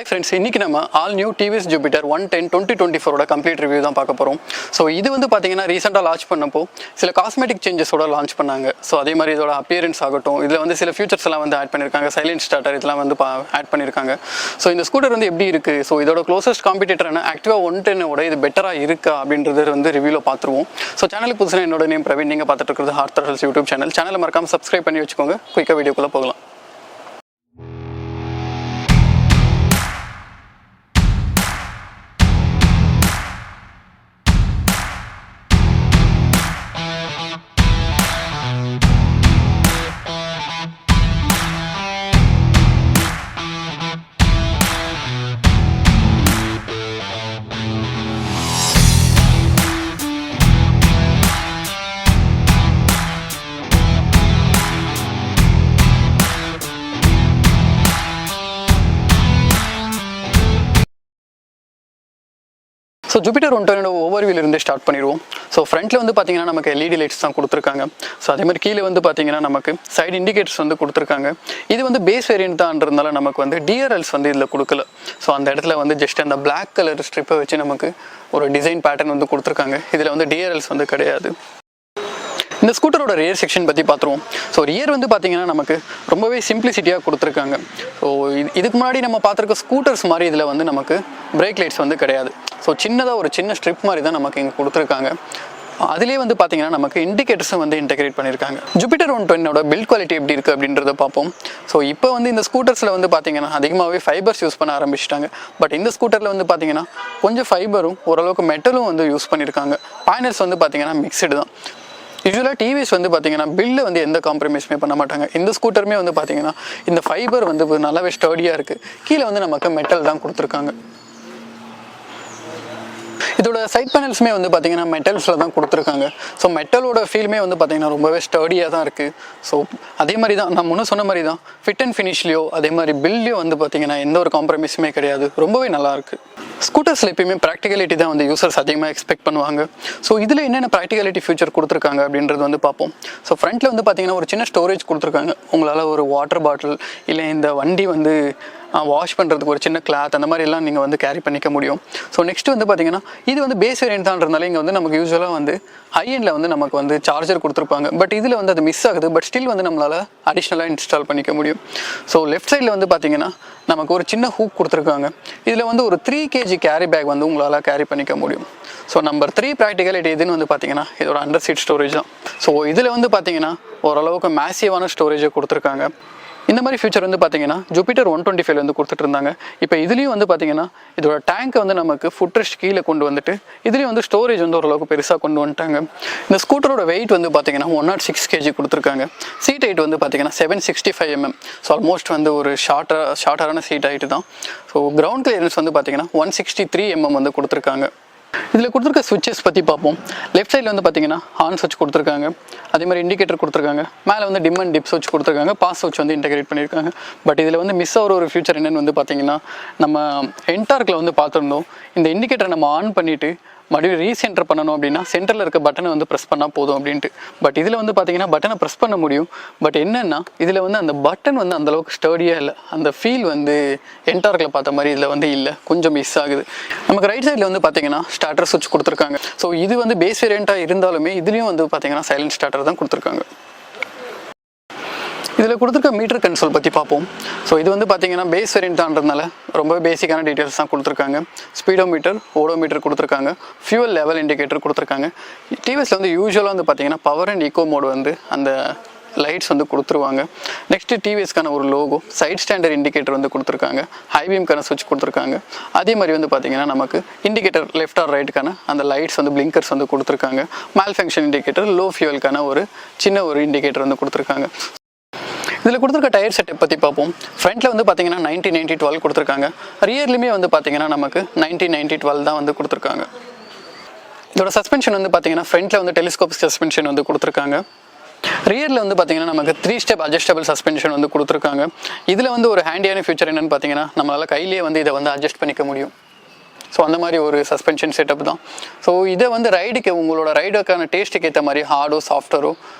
Friends, இன்றைக்கி நம்ம all new TVS Jupiter 110 2024 complete review தான் பார்க்க போகிறோம். ஸோ இது வந்து பார்த்தீங்கன்னா ரீசெண்டாக லான்ச் பண்ணப்போ சில காஸ்மெட்டிக் சேஞ்சஸோட லான்ச் பண்ணாங்க. ஸோ அதே மாதிரி இதோட அப்பியரன்ஸ் ஆகட்டும், இதில் வந்து சில ஃபியூச்சர்ஸ் எல்லாம் வந்து ஆட் பண்ணியிருக்காங்க. சைலண்ட் ஸ்டார்டர் இதெல்லாம் வந்து ஆட் பண்ணியிருக்காங்க. ஸோ இந்த ஸ்கூட்டர் வந்து எப்படி இருக்குது, ஸோ இதோட க்ளோசஸ்ட் காம்படிட்டரான ஆக்டிவா 110 இது பெட்டராக இருக்கா அப்படின்றது வந்து ரிவ்யூவில் பார்த்துருவோம். ஸோ சேனலுக்கு புதுசாக என்னோட நேம் பிரவீன், நீங்கள் பார்த்துட்டு இருக்கிறது ஹார்த்தர்ஸ் யூடியூப் சேனல். சேனலை மறக்காமல் சப்ஸ்கிரைப் பண்ணி வச்சுக்கோங்க. குயிக்காக வீடியோக்குள்ளே போகலாம். ஸோ ஜூபிட்டர் 110 ஓவர்வியூலேருந்து ஸ்டார்ட் பண்ணிடுவோம். ஸோ ஃப்ரண்ட்டில் வந்து பார்த்தீங்கன்னா நமக்கு எல்இடி லைட்ஸ் தான் கொடுத்துருக்காங்க. ஸோ அதே மாதிரி கீழே வந்து பார்த்தீங்கன்னா நமக்கு சைடு இண்டிகேட்டர்ஸ் வந்து கொடுத்துருக்காங்க. இது வந்து பேஸ் வேரியன்ட் தான்றதுனால நமக்கு வந்து டிஆர்எல்ஸ் வந்து இதில் கொடுக்கல. ஸோ அந்த இடத்துல வந்து ஜஸ்ட் அந்த பிளாக் கலர் ஸ்ட்ரிப்பை வச்சு நமக்கு ஒரு டிசைன் பேட்டர்ன் வந்து கொடுத்துருக்காங்க. இதில் வந்து டிஆர்எல்ஸ் வந்து கிடையாது. இந்த ஸ்கூட்டரோட ரியர் செக்ஷன் பற்றி பார்த்துருவோம். ஸோ ரியர் வந்து பார்த்தீங்கன்னா நமக்கு ரொம்பவே சிம்பிளிசிட்டியாக கொடுத்துருக்காங்க. ஸோ இதுக்கு முன்னாடி நம்ம பார்த்துருக்க ஸ்கூட்டர்ஸ் மாதிரி இதில் வந்து நமக்கு பிரேக் லைட்ஸ் வந்து கிடையாது. ஸோ சின்னதாக ஒரு சின்ன ஸ்ட்ரிப் மாதிரி தான் நமக்கு இங்கே கொடுத்துருக்காங்க. அதிலே வந்து பார்த்தீங்கன்னா நமக்கு இண்டிகேட்டர்ஸும் வந்து இன்டெகிரேட் பண்ணியிருக்காங்க. ஜூபிட்டர் 110 பில்ட் குவாலிட்டி எப்படி இருக்குது அப்படின்றத பார்ப்போம். ஸோ இப்போ வந்து இந்த ஸ்கூட்டர்ஸில் வந்து பார்த்தீங்கன்னா அதிகமாகவே ஃபைபர்ஸ் யூஸ் பண்ண ஆரம்பிச்சிட்டாங்க. பட் இந்த ஸ்கூட்டரில் வந்து பார்த்தீங்கன்னா கொஞ்சம் ஃபைபரும் ஓரளவுக்கு மெட்டலும் வந்து யூஸ் பண்ணியிருக்காங்க. பாயினர்ஸ் வந்து பார்த்தீங்கன்னா மிக்சடு தான். யூஸ்வலாக டிவிஎஸ் வந்து பார்த்தீங்கன்னா பில்ல வந்து எந்த காம்ப்ரமைஸுமே பண்ண மாட்டாங்க. இந்த ஸ்கூட்டருமே வந்து பார்த்தீங்கன்னா இந்த ஃபைபர் வந்து நல்லாவே ஸ்டர்டியாக இருக்குது. கீழே வந்து நமக்கு மெட்டல் தான் கொடுத்துருக்காங்க. இதோட சைட் பேனல்ஸுமே வந்து பார்த்தீங்கன்னா மெட்டல்ஸில் தான் கொடுத்துருக்காங்க. ஸோ மெட்டலோட ஃபீலுமே வந்து பார்த்தீங்கன்னா ரொம்பவே ஸ்டர்டியாக தான் இருக்குது. ஸோ அதே மாதிரி தான் நான் முன்னே சொன்ன மாதிரி தான் ஃபிட் அண்ட் ஃபினிஷ்லேயோ அதே மாதிரி பில்லையோ வந்து பார்த்தீங்கன்னா எந்த ஒரு காம்ப்ரமைஸுமே கிடையாது. ரொம்பவே நல்லாயிருக்கு. ஸ்கூட்டர்ஸில் எப்பயுமே ப்ராக்டிகலிட்டி தான் வந்து யூசர்ஸ் அதிகமாக எக்ஸ்பெக்ட் பண்ணுவாங்க. ஸோ இதில் என்னென்ன ப்ராக்டிகலிட்டி ஃபியூச்சர் கொடுத்துருக்காங்க அப்படின்றது வந்து பார்ப்போம். ஸோ ஃப்ரண்ட்டில் வந்து பார்த்தீங்கன்னா ஒரு சின்ன ஸ்டோரேஜ் கொடுத்துருக்காங்க. உங்களால் ஒரு வாட்டர் பாட்டில் இல்லை இந்த வண்டி வந்து வாஷ் பண்ணுறதுக்கு ஒரு சின்ன கிளாத் அந்த மாதிரி எல்லாம் நீங்கள் வந்து கேரி பண்ணிக்க முடியும். ஸோ நெக்ஸ்ட் வந்து பார்த்தீங்கன்னா இது வந்து பேஸ் வேரியன்ட் தான்றதுனால இங்கே வந்து நமக்கு யூஸ்வலாக வந்து ஹை எண்டில் வந்து நமக்கு வந்து சார்ஜர் கொடுத்துருப்பாங்க. பட் இதில் வந்து அது மிஸ் ஆகுது. பட் ஸ்டில் வந்து நம்மளால் அடிஷ்னலாக இன்ஸ்டால் பண்ணிக்க முடியும். ஸோ லெஃப்ட் சைடில் வந்து பார்த்தீங்கன்னா நமக்கு ஒரு சின்ன ஹூக் கொடுத்துருக்காங்க. இதில் வந்து ஒரு 3 kg கேரி பேக் வந்து உங்களால் கேரி பண்ணிக்க முடியும். ஸோ நம்பர் 3 ப்ராக்டிகலிட்டி எதுன்னு வந்து பார்த்தீங்கன்னா இதோட அண்டர் சீட் ஸ்டோரேஜ் தான். ஸோ இதில் வந்து பார்த்தீங்கன்னா ஓரளவுக்கு மேசிவான ஸ்டோரேஜை கொடுத்துருக்காங்க. இந்த மாதிரி ஃபியூச்சர் வந்து பார்த்தீங்கன்னா ஜூபிட்டர் 125 வந்து கொடுத்துட்டு இருந்தாங்க. இப்போ இதுலேயும் வந்து பார்த்தீங்கன்னா இதோட டேங்கை வந்து நமக்கு ஃபுட்ரெஸ்ட் கீழே கொண்டு வந்துட்டு இதுலேயும் வந்து ஸ்டோரேஜ் வந்து ஓரளவுக்கு பெருசாக கொண்டு வந்துட்டாங்க. இந்த ஸ்கூட்டரோட வெயிட் வந்து பார்த்தீங்கன்னா 106 kg கொடுத்துருக்காங்க. சீட் ஹைட் வந்து பார்த்தீங்கன்னா 765 mm. ஸோ ஆல்மோஸ்ட் வந்து ஒரு ஷார்ட்டரான சீட் ஹைட்டு தான். ஸோ கிரவுண்ட் கிளியரன்ஸ் வந்து பார்த்தீங்கன்னா 163 mm வந்து கொடுத்துருக்காங்க. இதில் கொடுத்துருக்க ஸ்விட்சஸ் பற்றி பார்ப்போம். லெஃப்ட் சைடில் வந்து பார்த்தீங்கன்னா ஆன் ஸ்விட்ச் கொடுத்துருக்காங்க. அதே மாதிரி இண்டிகேட்டர் கொடுத்துருக்காங்க. மேலே வந்து டிம் அண்ட் டிப் ஸ்விட்ச் கொடுத்துருக்காங்க. பாஸ் ஸ்விட்ச் வந்து இன்டெகிரேட் பண்ணியிருக்காங்க. பட் இதில் வந்து மிஸ் ஆகிற ஒரு ஃபியூச்சர் என்னென்னு வந்து பார்த்தீங்கன்னா நம்ம என்டார்க்கில் வந்து பார்த்துருந்தோம். இந்த இண்டிகேட்டரை நம்ம ஆன் பண்ணிவிட்டு மறுபடியும் ரீசென்டர் பண்ணணும் அப்படின்னா சென்டரில் இருக்க பட்டனை வந்து ப்ரெஸ் பண்ணால் போதும் அப்படின்ட்டு. பட் இதில் வந்து பார்த்தீங்கன்னா பட்டனை ப்ரெஸ் பண்ண முடியும். பட் என்னென்னா இதில் வந்து அந்த பட்டன் வந்து அந்தளவுக்கு ஸ்டர்டியாக இல்லை. அந்த ஃபீல் வந்து என்டார்க்கில் பார்த்த மாதிரி இதில் வந்து இல்லை, கொஞ்சம் மிஸ் ஆகுது. நமக்கு ரைட் சைடில் வந்து பார்த்தீங்கன்னா ஸ்டார்டர் சுவிட்ச் கொடுத்துருக்காங்க. ஸோ இது வந்து பேஸ் வேரியண்ட்டாக இருந்தாலுமே இதுலேயும் வந்து பார்த்தீங்கன்னா சைலண்ட் ஸ்டார்டர் தான் கொடுத்துருக்காங்க. இதில் கொடுத்துருக்க மீட்டர் கன்சோல் பற்றி பார்ப்போம். ஸோ இது வந்து பார்த்தீங்கன்னா பேஸ் வேரியன்ட் தான்றதுனால ரொம்ப பேசிக்கான டீட்டெயில்ஸ் தான் கொடுத்துருக்காங்க. ஸ்பீடோமீட்டர், ஓடோமீட்டர் கொடுத்துருக்காங்க. ஃபியூவல் லெவல் இண்டிகேட்டர் கொடுத்துருக்காங்க. டிவிஎஸில் வந்து யூஸ்வலாக வந்து பார்த்தீங்கன்னா பவர் அண்ட் ஈகோ மோடு வந்து அந்த லைட்ஸ் வந்து கொடுத்துருவாங்க. நெக்ஸ்ட்டு டிவிஎஸ்க்கான ஒரு லோகோ, சைட் ஸ்டாண்டர்ட் இண்டிகேட்டர் வந்து கொடுத்துருக்காங்க. ஹைபீம்க்கான சுவிட்ச் கொடுத்துருக்காங்க. அதே மாதிரி வந்து பார்த்தீங்கன்னா நமக்கு இண்டிகேட்டர் லெஃப்ட் ஆர் ரைட்டுக்கான அந்த லைட்ஸ் வந்து பிளிங்கர்ஸ் வந்து கொடுத்துருக்காங்க. மால் ஃபங்க்ஷன் இண்டிகேட்டர், லோ ஃபியூவலுக்கான ஒரு சின்ன ஒரு இண்டிகேட்டர் வந்து கொடுத்துருக்காங்க. இதில் கொடுத்துருக்க டயர் செட்டப் பற்றி பார்ப்போம். ஃப்ரண்ட்டில் வந்து பார்த்தீங்கன்னா 90-90-12 கொடுத்துருக்காங்க. ரியர்லையுமே வந்து பார்த்தீங்கன்னா நமக்கு 90-90-12 தான் வந்து கொடுத்துருக்காங்க. இதோட சஸ்பென்ஷன் வந்து பார்த்தீங்கன்னா ஃப்ரண்ட்டில் வந்து டெலிஸ்கோப் சஸ்பென்ஷன் வந்து கொடுத்துருக்காங்க. ரியரில் வந்து பார்த்தீங்கன்னா நமக்கு 3 ஸ்டெப் அட்ஜஸ்டபிள் சஸ்பென்ஷன் வந்து கொடுத்துருக்காங்க. இதில் வந்து ஒரு ஹேண்டியான ஃபியூச்சர் என்னென்னு பார்த்தீங்கன்னா நம்மளால் கையிலேயே வந்து இதை வந்து அட்ஜஸ்ட் பண்ணிக்க முடியும். ஸோ அந்த மாதிரி ஒரு சஸ்பென்ஷன் செட்டப் தான். ஸோ இதை வந்து ரைடுக்கு உங்களோட ரைடுக்கான டேஸ்ட்டுக்கு ஏற்ற மாதிரி ஹார்டோ சாஃப்டரோ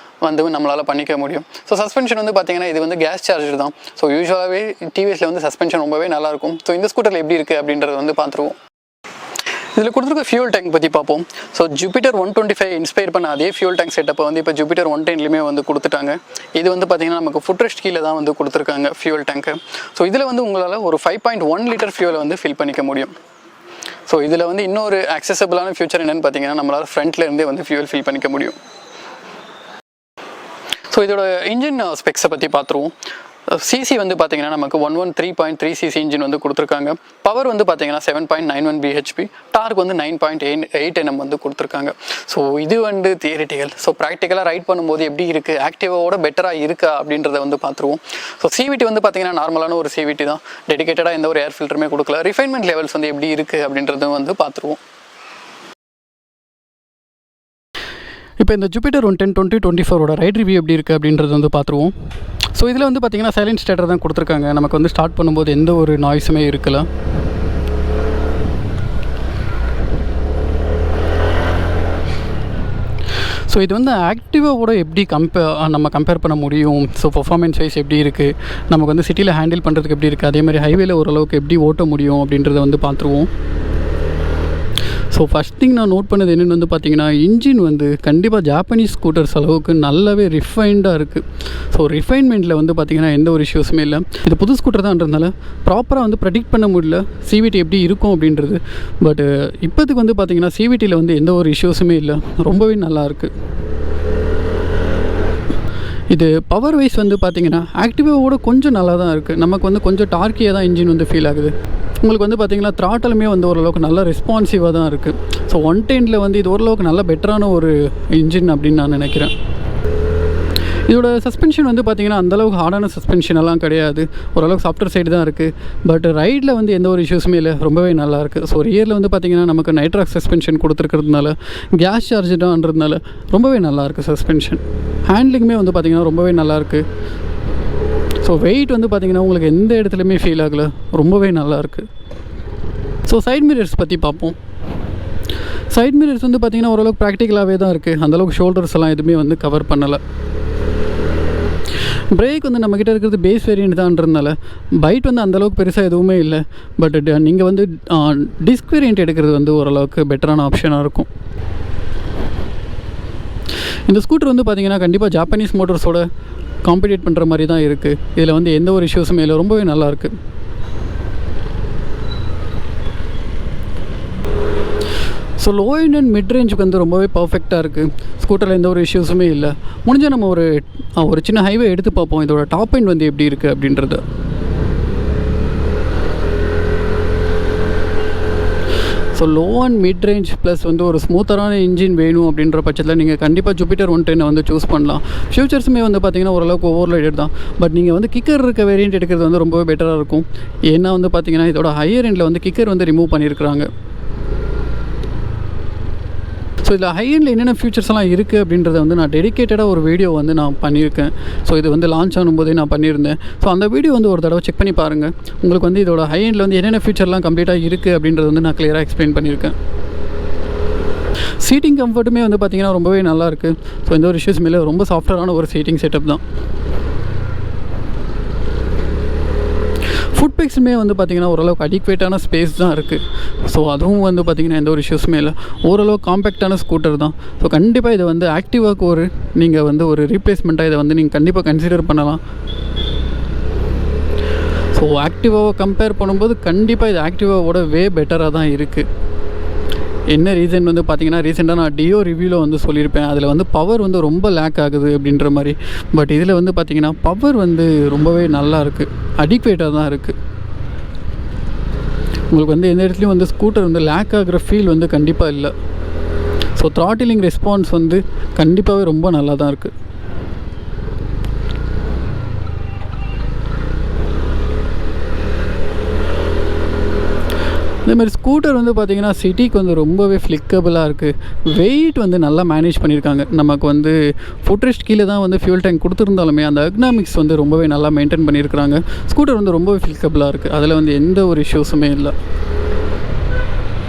வந்து நம்மளால் பண்ணிக்க முடியும். ஸோ சஸ்பென்ஷன் வந்து பார்த்தீங்கன்னா இது வந்து கேஸ் சார்ஜர் தான். ஸோ யூஸ்வலாகவே டிவிஎஸில் வந்து சஸ்பென்ஷன் ரொம்பவே நல்லாயிருக்கும். ஸோ இந்த ஸ்கூட்டரில் எப்படி இருக்குது அப்படின்றத வந்து பார்த்துருவோம். இதில் கொடுத்துருக்க ஃபியூல் டேங்க் பற்றி பார்ப்போம். ஸோ ஜூபிட்டர் 125 இன்ஸ்பயர் பண்ண அதே ஃபியூல் டேங்க் செட்டப்பை வந்து இப்போ ஜூபிட்டர் 110லையுமே வந்து கொடுத்துட்டாங்க. இது வந்து பார்த்திங்கன்னா நமக்கு ஃபுட்ரெஸ்ட் கீழே தான் வந்து கொடுத்துருக்காங்க ஃபியூல் டேங்க்கு. ஸோ இதில் வந்து உங்களால் ஒரு 5.1 லிட்டர் ஃபியூலை வந்து ஃபில் பண்ணிக்க முடியும். ஸோ இதில் வந்து இன்னொரு ஆக்சசபிளான ஃபியூச்சர் என்னென்னு பார்த்தீங்கன்னா நம்மளால் ஃப்ரண்ட்லேருந்தே வந்து ஃபியூல் ஃபில் பண்ணிக்க முடியும். ஸோ இதோட இன்ஜின் ஸ்பெக்ஸை பற்றி பார்த்துருவோம். சிசி வந்து பார்த்தீங்கன்னா நமக்கு 113.3 சிசி இன்ஜின் வந்து கொடுத்துருக்காங்க. பவர் வந்து பார்த்தீங்கன்னா 7.91 பிஹெச்பி, டார்க் வந்து 9.8 Nm வந்து கொடுத்துருக்காங்க. ஸோ இது வந்து தியரிட்டிக்கல். ஸோ ப்ராக்டிக்கலாக ரைட் பண்ணும்போது எப்படி இருக்குது, ஆக்டிவாவோட பெட்டராக இருக்கா அப்படின்றத வந்து பார்த்துருவோம். ஸோ சிவிடி வந்து பார்த்தீங்கன்னா நார்மலான ஒரு சிவிடி தான், டெடிகேட்டடாக எந்த ஒரு ஏர் ஃபில்டருமே கொடுக்கல. ரிஃபைன்மெண்ட் லெவல்ஸ் வந்து எப்படி இருக்குது அப்படின்றதும் வந்து பார்த்துருவோம். இப்போ இந்த ஜூபிட்டர் 110 2024 ரைட் ரிவ்யூ எப்படி இருக்குது அப்படின்றது வந்து பார்த்துருவோம். ஸோ இதில் வந்து பார்த்திங்கன்னா சைலண்ட் ஸ்டார்டர் தான் கொடுத்துருக்காங்க. நமக்கு வந்து ஸ்டார்ட் பண்ணும்போது எந்த ஒரு நாய்ஸுமே இருக்கல. ஸோ இது வந்து ஆக்டிவாவோட எப்படி நம்ம கம்பேர் பண்ண முடியும், ஸோ பர்ஃபார்மன்ஸ் வைஸ் எப்படி இருக்குது, நமக்கு வந்து சிட்டியில் ஹேண்டில் பண்ணுறதுக்கு எப்படி இருக்குது, அதேமாதிரி ஹைவேல ஓரளவுக்கு எப்படி ஓட்ட முடியும் அப்படின்றத வந்து பார்த்துருவோம். ஸோ ஃபஸ்ட் திங் நான் நோட் பண்ணது என்னென்னு வந்து பார்த்திங்கன்னா, இன்ஜின் வந்து கண்டிப்பாக ஜாப்பனீஸ் ஸ்கூட்டர்ஸ் அளவுக்கு நல்லாவே ரிஃபைண்டாக இருக்குது. ஸோ ரிஃபைன்மெண்ட்டில் வந்து பார்த்திங்கன்னா எந்த ஒரு இஷ்யூஸுமே இல்லை. இது புது ஸ்கூட்டர் தான்ன்றதுனால ப்ராப்பராக வந்து ப்ரெடிக்ட் பண்ண முடியல சிவிடி எப்படி இருக்கும் அப்படின்றது. பட் இப்போதுக்கு வந்து பார்த்திங்கன்னா சிவிடியில் வந்து எந்த ஒரு இஷ்யூஸுமே இல்லை, ரொம்பவே நல்லாயிருக்கு. இது பவர் வைஸ் வந்து பார்த்திங்கன்னா ஆக்டிவாவோட கொஞ்சம் நல்லா தான் இருக்குது. நமக்கு வந்து கொஞ்சம் டார்க்கியாக தான் இன்ஜின் வந்து ஃபீல் ஆகுது. உங்களுக்கு வந்து பார்த்திங்கன்னா த்ராட்டலுமே வந்து ஓரளவுக்கு நல்லா ரெஸ்பான்சிவாக தான் இருக்குது. ஸோ 110ல் வந்து இது ஓரளவுக்கு நல்ல பெட்டரான ஒரு இன்ஜின் அப்படின்னு நான் நினைக்கிறேன். இதோட சஸ்பென்ஷன் வந்து பார்த்திங்கன்னா அந்தளவுக்கு ஹார்டான சஸ்பென்ஷன் எல்லாம் கிடையாது, ஓரளவுக்கு சாஃப்ட்வேர் சைடு தான் இருக்குது. பட் ரைடில் வந்து எந்த ஒரு இஷ்யூஸுமே இல்லை, ரொம்பவே நல்லாயிருக்கு. ஸோ ரியரில் வந்து பார்த்திங்கன்னா நமக்கு நைட்ராக்ஸ் சஸ்பென்ஷன் கொடுத்துருக்கிறதுனால, கேஸ் சார்ஜர்ன்றதுனால ரொம்பவே நல்லாயிருக்கு சஸ்பென்ஷன். ஹேண்ட்லிங்குமே வந்து பார்த்திங்கன்னா ரொம்பவே நல்லாயிருக்கு. ஸோ வெயிட் வந்து பார்த்திங்கன்னா உங்களுக்கு எந்த இடத்துலையுமே ஃபீல் ஆகலை, ரொம்பவே நல்லாயிருக்கு. ஸோ சைட் மிரர்ஸ் பற்றி பார்ப்போம். சைட் மிரர்ஸ் வந்து பார்த்திங்கன்னா ஓரளவுக்கு ப்ராக்டிக்கலாகவே தான் இருக்குது, அந்தளவுக்கு ஷோல்டர்ஸ் எல்லாம் எதுவுமே வந்து கவர் பண்ணலை. பிரேக் வந்து நம்மக்கிட்ட இருக்கிறது பேஸ் வேரியன்ட் தான்றதுனால பைட் வந்து அந்தளவுக்கு பெருசாக எதுவுமே இல்லை. பட் நீங்கள் வந்து டிஸ்க் வேரியன்ட் எடுக்கிறது வந்து ஓரளவுக்கு பெட்டரான ஆப்ஷனாக இருக்கும். இந்த ஸ்கூட்டர் வந்து பார்த்திங்கன்னா கண்டிப்பாக ஜாப்பனீஸ் மோட்டர்ஸோட காம்படிட் பண்ணுற மாதிரி தான் இருக்குது. இதில் வந்து எந்த ஒரு இஷ்யூஸுமே இல்லை, ரொம்பவே நல்லாயிருக்கு. So low end and mid ரேஞ்சுக்கு வந்து ரொம்பவே பர்ஃபெக்டாக இருக்குது. ஸ்கூட்டரில் எந்த ஒரு இஷ்யூஸுமே இல்லை. முடிஞ்சால் நம்ம ஒரு சின்ன ஹைவே எடுத்து பார்ப்போம், இதோட டாப் எண்ட் வந்து எப்படி இருக்குது அப்படின்றது. So low and mid range plus வந்து ஒரு ஸ்மூத்தரான இன்ஜின் வேணும் அப்படின்ற பட்சத்தில் நீங்கள் கண்டிப்பாக ஜூபிட்டர் 110 வந்து சூஸ் பண்ணலாம். ஃபியூச்சர்ஸுமே வந்து பார்த்திங்கன்னா ஓரளவுக்கு ஓவர்லைடட் தான். பட் நீங்கள் வந்து கிக்கர் இருக்க வேரியண்ட் எடுக்கிறது வந்து ரொம்பவே பெட்டராக இருக்கும். ஏன்னா வந்து பார்த்திங்கன்னா இதோட ஹையர் எண்டில் வந்து கிக்கர் வந்து ரிமூவ் பண்ணியிருக்கிறாங்க. ஸோ இதில் ஹை எண்டில் என்னென்ன ஃபியூச்சர்ஸ்லாம் இருக்குது அப்படின்றத வந்து நான் டெடிக்கேட்டடாக ஒரு வீடியோ வந்து நான் பண்ணியிருக்கேன். ஸோ இது வந்து லான்ச் ஆகும்போதே நான் பண்ணியிருந்தேன். ஸோ அந்த வீடியோ வந்து ஒரு தடவை செக் பண்ணி பாருங்கள். உங்களுக்கு வந்து இதோட ஹை எண்டில் வந்து என்னென்ன ஃபியூச்சர்லாம் கம்ப்ளீட்டாக இருக்குது அப்படின்றது வந்து நான் கிளியராக எக்ஸ்பிளைன் பண்ணியிருக்கேன். சீட்டிங் கம்ஃபர்ட்டுமே வந்து பார்த்திங்கன்னா ரொம்பவே நல்லாயிருக்கு. ஸோ எந்த ஒரு இஷ்யூஸுமே இல்லை, ரொம்ப சாஃப்ட்வேரான ஒரு சீட்டிங் செட்டப் தான். ஃபுட் பேக்ஸுமே வந்து பார்த்திங்கன்னா ஓரளவுக்கு அடிக்வேட்டான ஸ்பேஸ் தான் இருக்குது. ஸோ அதுவும் வந்து பார்த்திங்கன்னா எந்த ஒரு இஷ்யூஸுமே இல்லை, ஓரளவுக்கு காம்பேக்டான ஸ்கூட்டர் தான். ஸோ கண்டிப்பாக இதை வந்து ஆக்டிவாவுக்கு நீங்கள் வந்து ஒரு ரீப்ளேஸ்மெண்ட்டாக இதை வந்து நீங்கள் கண்டிப்பாக கன்சிடர் பண்ணலாம். ஸோ ஆக்டிவாவை கம்பேர் பண்ணும்போது கண்டிப்பாக இது ஆக்டிவாவோட வே பெட்டராக தான் இருக்குது. என்ன ரீசன் வந்து பார்த்திங்கன்னா ரீசெண்டாக நான் டியோ ரிவ்யூவில் வந்து சொல்லியிருப்பேன், அதில் வந்து பவர் வந்து ரொம்ப லேக் ஆகுது அப்படின்ற மாதிரி. பட் இதில் வந்து பார்த்திங்கன்னா பவர் வந்து ரொம்பவே நல்லா இருக்குது, அடிக்வேட்டாக தான் இருக்குது. உங்களுக்கு வந்து எந்த இடத்துலையும் வந்து ஸ்கூட்டர் வந்து லேக் ஆகிற ஃபீல் வந்து கண்டிப்பாக இல்லை. ஸோ த்ராட்டிலிங் ரெஸ்பான்ஸ் வந்து கண்டிப்பாகவே ரொம்ப நல்லா தான் இருக்குது. இதேமாதிரி ஸ்கூட்டர் வந்து பார்த்திங்கன்னா சிட்டிக்கு வந்து ரொம்பவே ஃப்ளிக்கபிளாக இருக்குது. வெயிட் வந்து நல்லா மேனேஜ் பண்ணியிருக்காங்க. நமக்கு வந்து ஃபுட்ரெஸ்ட் கீழே தான் வந்து ஃபியூல் டேங்க் கொடுத்துருந்தாலுமே அந்த எர்கனாமிக்ஸ் வந்து ரொம்பவே நல்லா மெயின்டைன் பண்ணியிருக்கிறாங்க. ஸ்கூட்டர் வந்து ரொம்பவே ஃப்ளிக்கபிளாக இருக்குது, அதில் வந்து எந்த ஒரு இஷ்யூஸுமே இல்லை.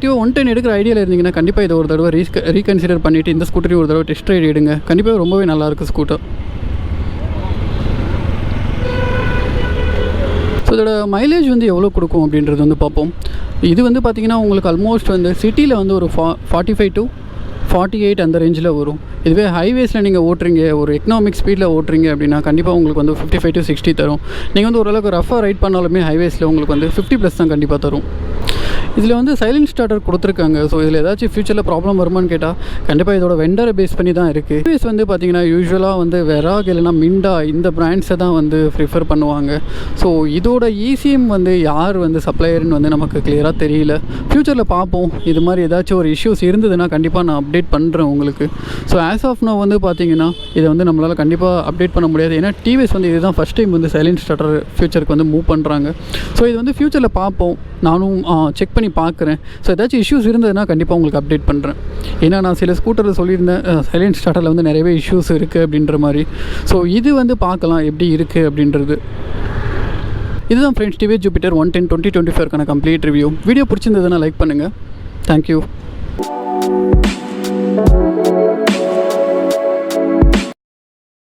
ஆக்டிவா 110 எடுக்கிற ஐடியாவில் இருந்தீங்கன்னா கண்டிப்பாக இதை ஒரு தடவை ரீகன்சிடர் பண்ணிவிட்டு இந்த ஸ்கூட்டரையும் ஒரு தடவை டெஸ்ட் ரைடு எடுங்க. கண்டிப்பாக ரொம்பவே நல்லாயிருக்கு ஸ்கூட்டர். ஸோ இதோட மைலேஜ் வந்து எவ்வளோ கொடுக்கும் அப்படின்றது வந்து பார்ப்போம். இது வந்து பார்த்திங்கன்னா உங்களுக்கு ஆல்மோஸ்ட் வந்து சிட்டியில் வந்து ஒரு 45 to 48 அந்த ரேஞ்சில் வரும். இதுவே ஹைவேஸில் நீங்கள் ஓட்டுறீங்க, ஒரு எக்கனாமிக் ஸ்பீடில் ஓட்டுறீங்க அப்படின்னா கண்டிப்பாக உங்களுக்கு வந்து 55 to 60 தரும். நீங்கள் வந்து ஓரளவுக்கு ரஃபாக ரைட் பண்ணாலுமே ஹைவேஸில் உங்களுக்கு வந்து 50+ தான் கண்டிப்பாக தரும். இதில் வந்து சைலண்ட் ஸ்டார்டர் கொடுத்துருக்காங்க. ஸோ இதில் ஏதாச்சும் ஃபியூச்சரில் ப்ராப்ளம் வருமானு கேட்டால் கண்டிப்பாக இதோட வெண்டரை பேஸ் பண்ணி தான் இருக்குது. ஹைவேஸ் வந்து பார்த்திங்கன்னா யூஸ்வலாக வந்து வெராக் இல்லைனா மிண்டா இந்த பிராண்ட்ஸை தான் வந்து ப்ரிஃபர் பண்ணுவாங்க. ஸோ இதோட ECM வந்து யார் வந்து சப்ளையர்னு வந்து நமக்கு கிளியராக தெரியல. ஃப்யூச்சரில் பார்ப்போம். இது மாதிரி ஏதாச்சும் ஒரு இஷ்யூஸ் இருந்ததுன்னா கண்டிப்பாக நான் அப்டேட் பண்ணுறேன் உங்களுக்கு. ஸோ ஆஸ் ஆஃப் நோ வந்து பார்த்திங்கன்னா இதை வந்து நம்மளால் கண்டிப்பாக அப்டேட் பண்ண முடியாது. ஏன்னா டிவிஎஸ் வந்து இதுதான் ஃபஸ்ட் டைம் வந்து சைலண்ட் ஸ்டார்டர் ஃப்யூச்சருக்கு வந்து மூவ் பண்ணுறாங்க. ஸோ இது வந்து ஃப்யூச்சரில் பார்ப்போம். நானும் செக் பண்ணி பார்க்குறேன். ஸோ ஏதாச்சும் இஷ்யூஸ் இருந்ததுன்னா கண்டிப்பாக உங்களுக்கு அப்டேட் பண்ணுறேன். ஏன்னா நான் சில ஸ்கூட்டரில் சொல்லியிருந்தேன் சைலண்ட் ஸ்டார்டரில் வந்து நிறையவே இஷ்யூஸ் இருக்குது அப்படின்ற மாதிரி. ஸோ இது வந்து பார்க்கலாம் எப்படி இருக்குது அப்படின்றது. இதுதான் ஃப்ரெண்ட்ஸ் டிவிஎஸ் ஜூபிட்டர் 110 2024க்கான கம்ப்ளீட் ரிவ்யூ. வீடியோ பிடிச்சிருந்ததுன்னா லைக் பண்ணுங்கள். தேங்க்யூ.